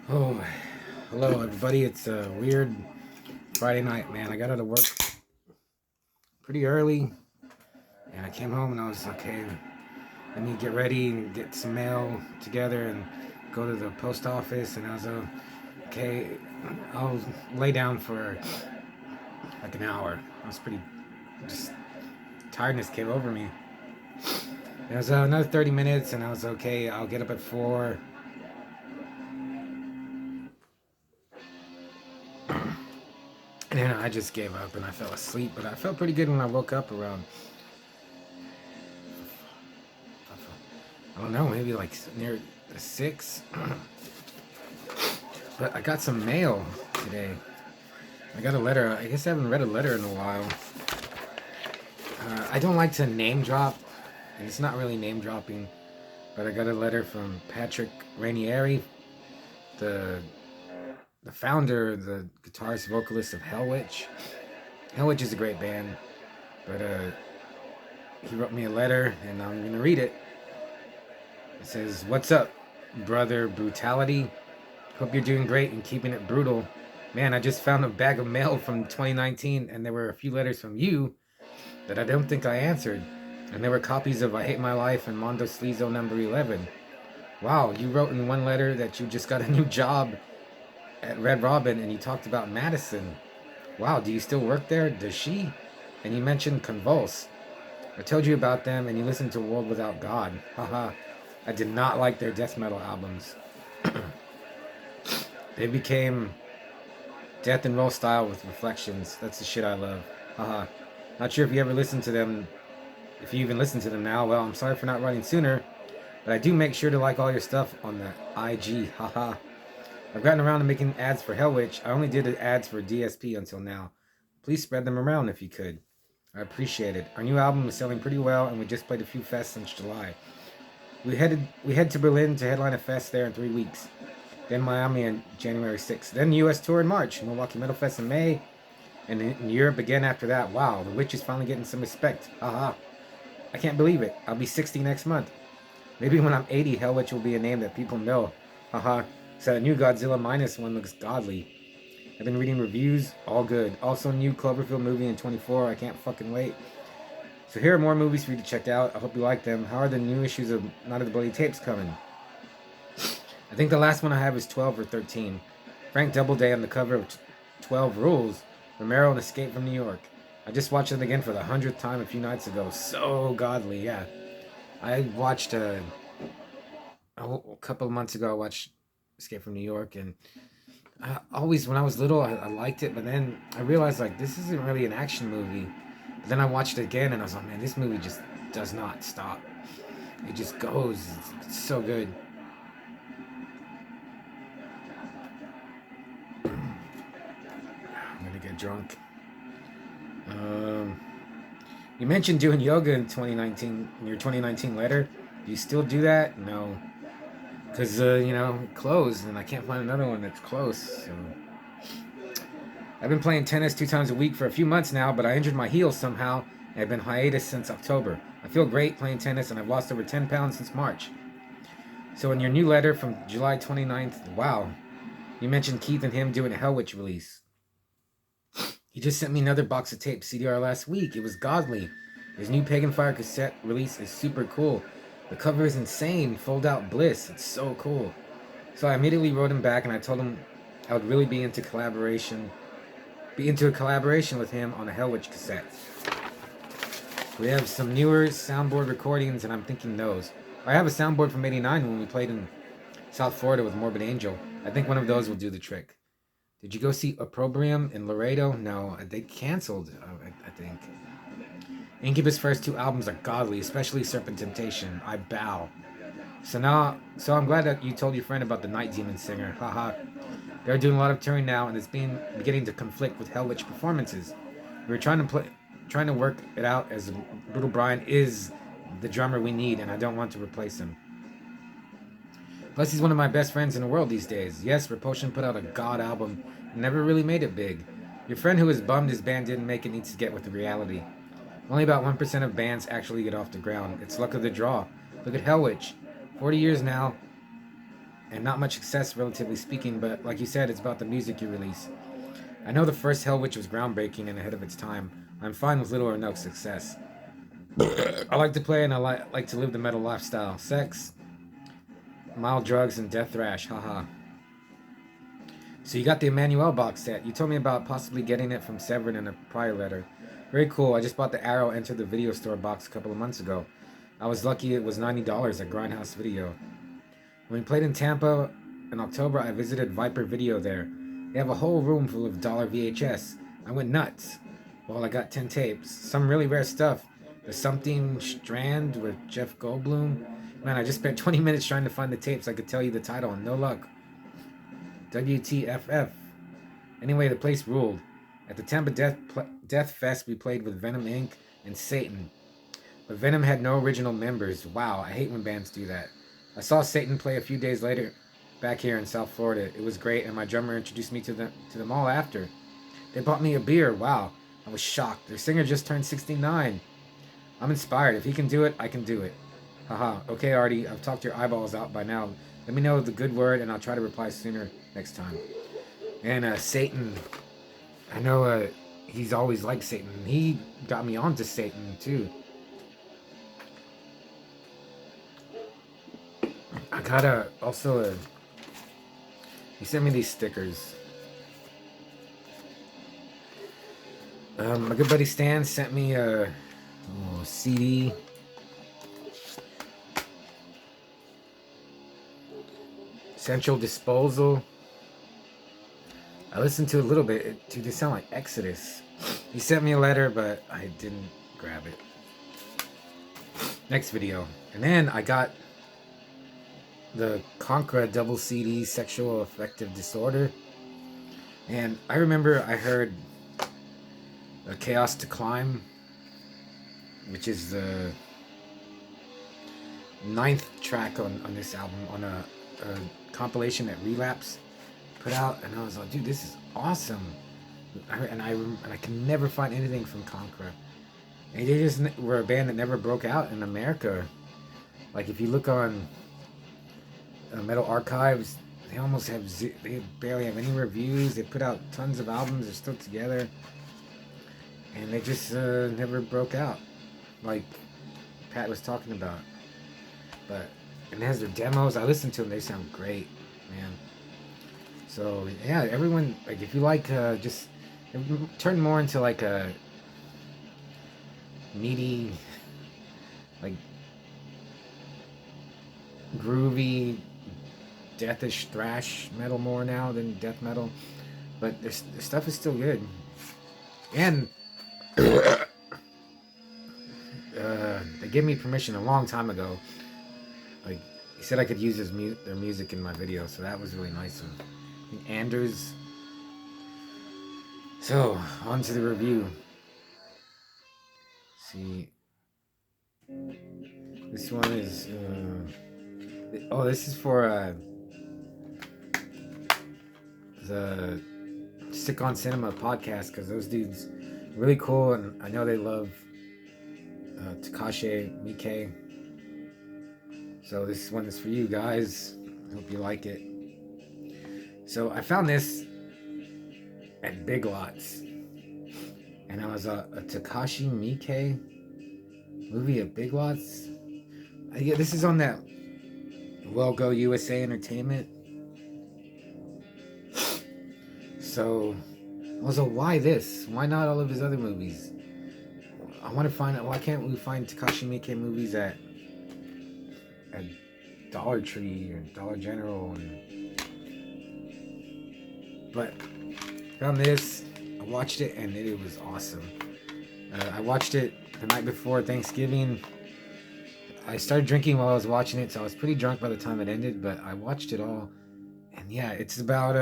Oh, hello everybody. It's a weird Friday night, man. I got out of work pretty early and I came home and I was okay. Let me get ready and get some mail together and go to the post office. And I was okay. I'll lay down for like an hour. I was pretty just tiredness came over me. It was another 30 minutes and I was okay. I'll get up at 4. And then I just gave up and I fell asleep. But I felt pretty good when I woke up around, I don't know, maybe like near 6. But I got some mail today. I got a letter. I guess I haven't read a letter in a while. I don't like to name drop, and it's not really name dropping, but I got a letter from Patrick Rainieri, the the founder, the guitarist, vocalist of Hellwitch. Hellwitch is a great band, but he wrote me a letter, and I'm gonna read it. It says, "What's up, brother Brutality? Hope you're doing great and keeping it brutal. Man, I just found a bag of mail from 2019, and there were a few letters from you that I don't think I answered. And there were copies of I Hate My Life and Mondo Sleazo number 11. Wow, you wrote in one letter that you just got a new job at Red Robin and you talked about Madison. Wow, do you still work there? Does she? And you mentioned Convulse. I told you about them and you listened to World Without God. Haha. I did not like their death metal albums. They became death and roll style with reflections. That's the shit I love. Haha. Not sure if you ever listened to them. If you even listen to them now, well, I'm sorry for not writing sooner, but I do make sure to like all your stuff on the IG. Haha. I've gotten around to making ads for Hellwitch. I only did ads for DSP until now. Please spread them around if you could. I appreciate it. Our new album is selling pretty well, and we just played a few fests since July. We head to Berlin to headline a fest there in 3 weeks. Then Miami on January 6th. Then US tour in March. Milwaukee Metal Fest in May. And in Europe again after that. Wow, the Witch is finally getting some respect. Haha. I can't believe it. I'll be 60 next month. Maybe when I'm 80, Hellwitch will be a name that people know. Haha. So that new Godzilla Minus one looks godly. I've been reading reviews, all good. Also, new Cloverfield movie in 24. I can't fucking wait. So here are more movies for you to check out. I hope you like them. How are the new issues of Night of the Bloody Tapes coming? I think the last one I have is 12 or 13. Frank Doubleday on the cover of 12 Rules. Romero and Escape from New York. I just watched it again for the 100th time a few nights ago. So godly, yeah. I watched a couple of months ago. I watched Escape from New York, and I always, when I was little, I liked it, but then I realized like this isn't really an action movie. But then I watched it again, and I was like, man, this movie just does not stop. It just goes. It's so good. I'm gonna get drunk. Um, you mentioned doing yoga in 2019 in your 2019 letter. Do you still do that? No, because it closed, and I can't find another one that's close. So I've been playing tennis 2 times a week for a few months now, but I injured my heel somehow, and I've been hiatus since October. I feel great playing tennis, and I've lost over 10 pounds since March. So in your new letter from July 29th, wow, you mentioned Keith and him doing a Hellwitch release. He just sent me another box of tape CDR last week. It was godly. His new Pagan Fire cassette release is super cool. The cover is insane. Fold out Bliss. It's so cool. So I immediately wrote him back and I told him I would really be into a collaboration with him on a Hellwitch cassette. We have some newer soundboard recordings and I'm thinking those. I have a soundboard from '89 when we played in South Florida with Morbid Angel. I think one of those will do the trick. Did you go see Opprobrium in Laredo? No, they canceled, I think. Incubus' first 2 albums are godly, especially Serpent Temptation. I bow. So I'm glad that you told your friend about the Night Demon singer. Haha. They're doing a lot of touring now, and it's beginning to conflict with Hellwitch performances. We were trying to work it out, as Brutal Brian is the drummer we need, and I don't want to replace him. Plus, he's one of my best friends in the world these days. Yes, Repulsion put out a god album and never really made it big. Your friend who is bummed his band didn't make it needs to get with the reality. Only about 1% of bands actually get off the ground. It's luck of the draw. Look at Hellwitch. 40 years now, and not much success, relatively speaking, but like you said, it's about the music you release. I know the first Hell Witch was groundbreaking and ahead of its time. I'm fine with little or no success. I like to play and I like to live the metal lifestyle. Sex, mild drugs, and death thrash. Haha. So you got the Emmanuel box set. You told me about possibly getting it from Severin in a prior letter. Very cool. I just bought the Arrow Enter the Video Store box a couple of months ago. I was lucky it was $90 at Grindhouse Video. When we played in Tampa in October, I visited Viper Video there. They have a whole room full of dollar VHS. I went nuts. Well, I got 10 tapes. Some really rare stuff. The Something Strand with Jeff Goldblum. Man, I just spent 20 minutes trying to find the tapes. I could tell you the title and no luck. WTFF. Anyway, the place ruled. At the Tampa Death Fest, we played with Venom Inc. and Satan. But Venom had no original members. Wow, I hate when bands do that. I saw Satan play a few days later back here in South Florida. It was great, and my drummer introduced me to them all after. They bought me a beer. Wow, I was shocked. Their singer just turned 69. I'm inspired. If he can do it, I can do it. Haha. Okay, Artie, I've talked your eyeballs out by now. Let me know the good word, and I'll try to reply sooner next time. And Satan, I know he's always liked Satan. He got me onto Satan, too. I got he sent me these stickers. My good buddy Stan sent me a CD. Central Disposal. I listened to a little bit. Dude, they sound like Exodus. He sent me a letter, but I didn't grab it. Next video. And then I got the Conqueror double CD, Sexual Affective Disorder. And I remember I heard Chaos to Climb, which is the 9th track on this album, on a compilation that Relapse put out, and I was like, dude, this is awesome. And I can never find anything from Conqueror. And they just were a band that never broke out in America. Like if you look on Metal Archives, they almost have they barely have any reviews. They put out tons of albums. They're still together, and they just never broke out, like Pat was talking about. But and it has their demos. I listened to them. They sound great, man. So yeah, everyone, like if you like just turn more into like a meaty, like groovy, deathish thrash metal more now than death metal, but their stuff is still good. And they gave me permission a long time ago. Like he said, I could use their music in my video, so that was really nice of Anders. So on to the review. See, this one is this is for the Stick on Cinema podcast, because those dudes are really cool, and I know they love Takashi Miike. So this one is for you guys. Hope you like it. So I found this at Big Lots, and it was a Takashi Miike movie at Big Lots. This is on that Well Go USA Entertainment. So I was like, why this? Why not all of his other movies? I want to find out, why can't we find Takashi Miike movies at Dollar Tree or Dollar General? But found this, I watched it, and it was awesome. I watched it the night before Thanksgiving. I started drinking while I was watching it, so I was pretty drunk by the time it ended, but I watched it all. And yeah, it's about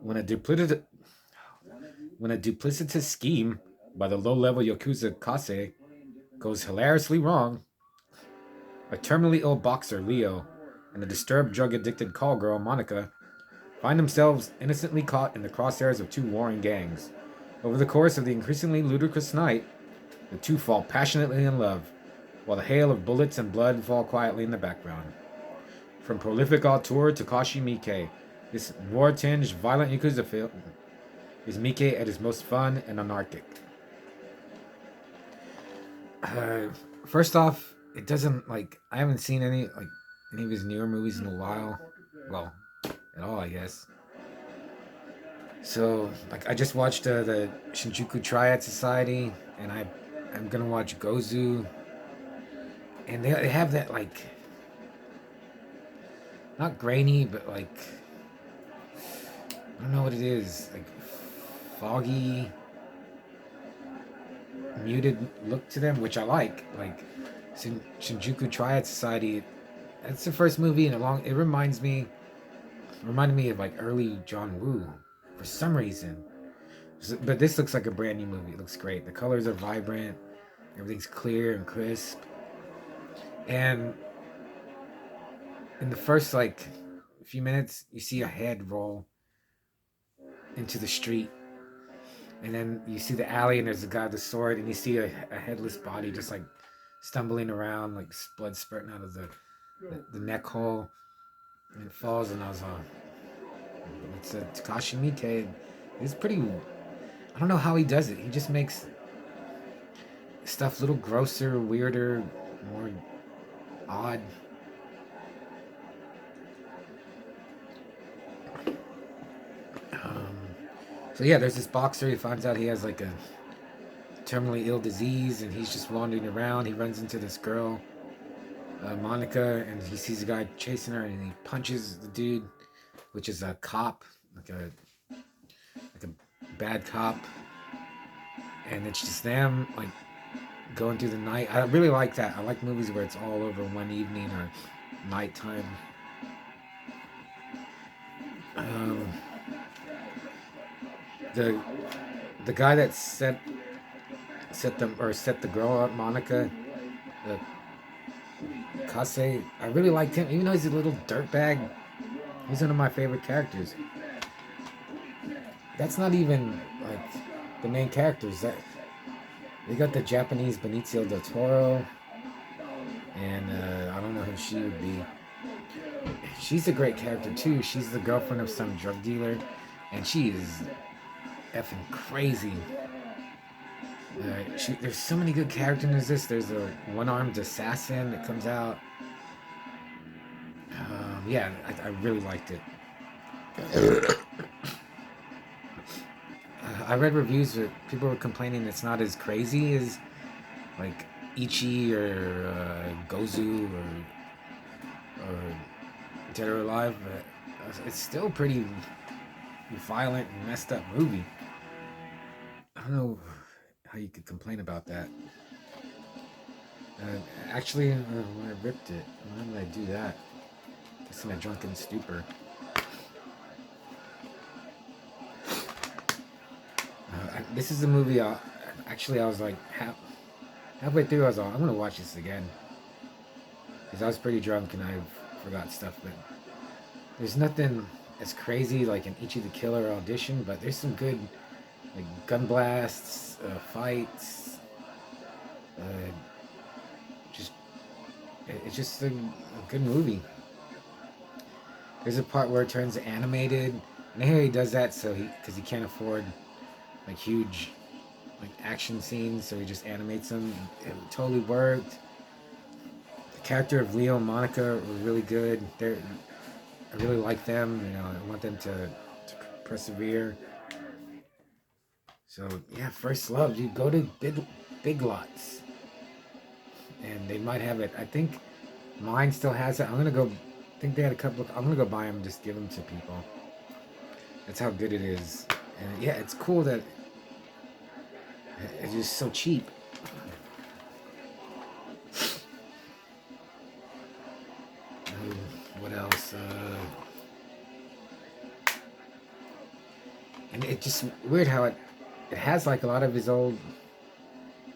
when a duplicitous scheme by the low-level Yakuza Kase goes hilariously wrong, a terminally ill boxer, Leo, and a disturbed drug-addicted call girl, Monica, find themselves innocently caught in the crosshairs of two warring gangs. Over the course of the increasingly ludicrous night, the two fall passionately in love. while the hail of bullets and blood fall quietly in the background. From prolific auteur Takashi Miike, this war-tinged, violent Yakuza film is Miike at his most fun and anarchic. First off, it doesn't I haven't seen any of his newer movies in a while. Well, at all, I guess. So, I just watched the Shinjuku Triad Society, and I'm gonna watch Gozu, and they have that not grainy, but I don't know what it is, foggy, muted look to them, which I like. Shinjuku Triad Society, that's the first movie in a long. It reminded me of early John Woo for some reason. But this looks like a brand new movie. It looks great. The colors are vibrant. Everything's clear and crisp. And in the first few minutes, you see a head roll into the street, and then you see the alley, and there's a guy with a sword, and you see a headless body just stumbling around, blood spurting out of the neck hole, and it falls. And I was it's a Takashi Miike. It's pretty. I don't know how he does it. He just makes stuff a little grosser, weirder, more odd. So yeah, there's this boxer. He finds out he has a terminally ill disease, and he's just wandering around. He runs into this girl, Monica, and he sees a guy chasing her, and he punches the dude, which is a cop, like a bad cop, and it's just them going through the night. I really like that. I like movies where it's all over one evening or nighttime. The guy that set the girl up, Monica, Kase, I really liked him, even though he's a little dirtbag. He's one of my favorite characters. That's not even the main characters. That they got the Japanese Benicio del Toro, and I don't know who she would be. She's a great character too. She's the girlfriend of some drug dealer, and she is effing crazy. There's so many good characters in this. There's a one-armed assassin that comes out. Yeah, I really liked it. I read reviews that people were complaining it's not as crazy as Ichi or Gozu or Dead or Alive, but it's still pretty violent and messed up movie. I don't know how you could complain about that. Actually, when I ripped it, why did I do that? Just in a drunken stupor. This is a movie. I was halfway through. I was I'm gonna watch this again because I was pretty drunk and I forgot stuff. But there's nothing as crazy like an Ichi the Killer audition. But there's some good gun blasts, fights. It's just a good movie. There's a part where it turns animated, and here he does that because he can't afford huge action scenes, so he just animates them. It totally worked. The character of Leo and Monica were really good. I really like them. I want them to persevere. So yeah, First Love. You go to Big Lots, and they might have it. I think mine still has it. I'm gonna go. I think they had a couple. I'm gonna go buy them. Just give them to people. That's how good it is. And yeah, it's cool that it's just so cheap. What else? And it's just weird how it has a lot of his old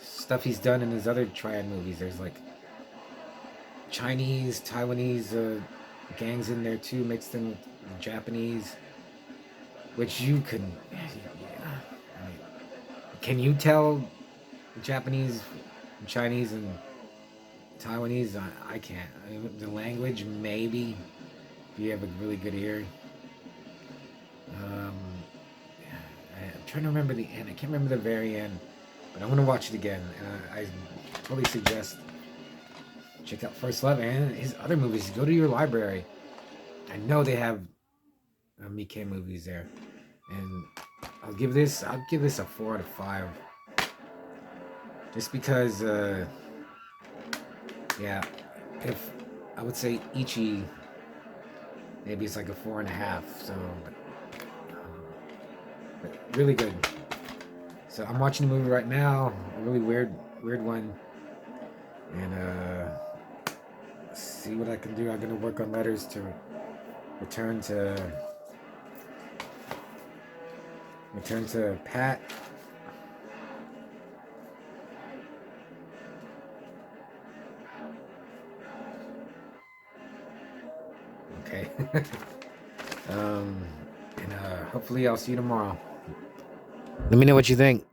stuff he's done in his other Triad movies. There's Chinese, Taiwanese gangs in there too, mixed in with Japanese, which you can. Can you tell Japanese, Chinese, and Taiwanese, I can't. The language, maybe, if you have a really good ear. Um, I'm trying to remember the end. I can't remember the very end, but I'm gonna watch it again. And I totally suggest check out First Love and his other movies. Go to your library. I know they have Miike movies there, and I'll give this a 4 out of 5, just because. Yeah, if I would say Ichi, maybe it's like a 4.5. So, but really good. So I'm watching the movie right now. A really weird one, and see what I can do. I'm gonna work on letters to return to Pat. Okay. um, and hopefully I'll see you tomorrow. Let me know what you think.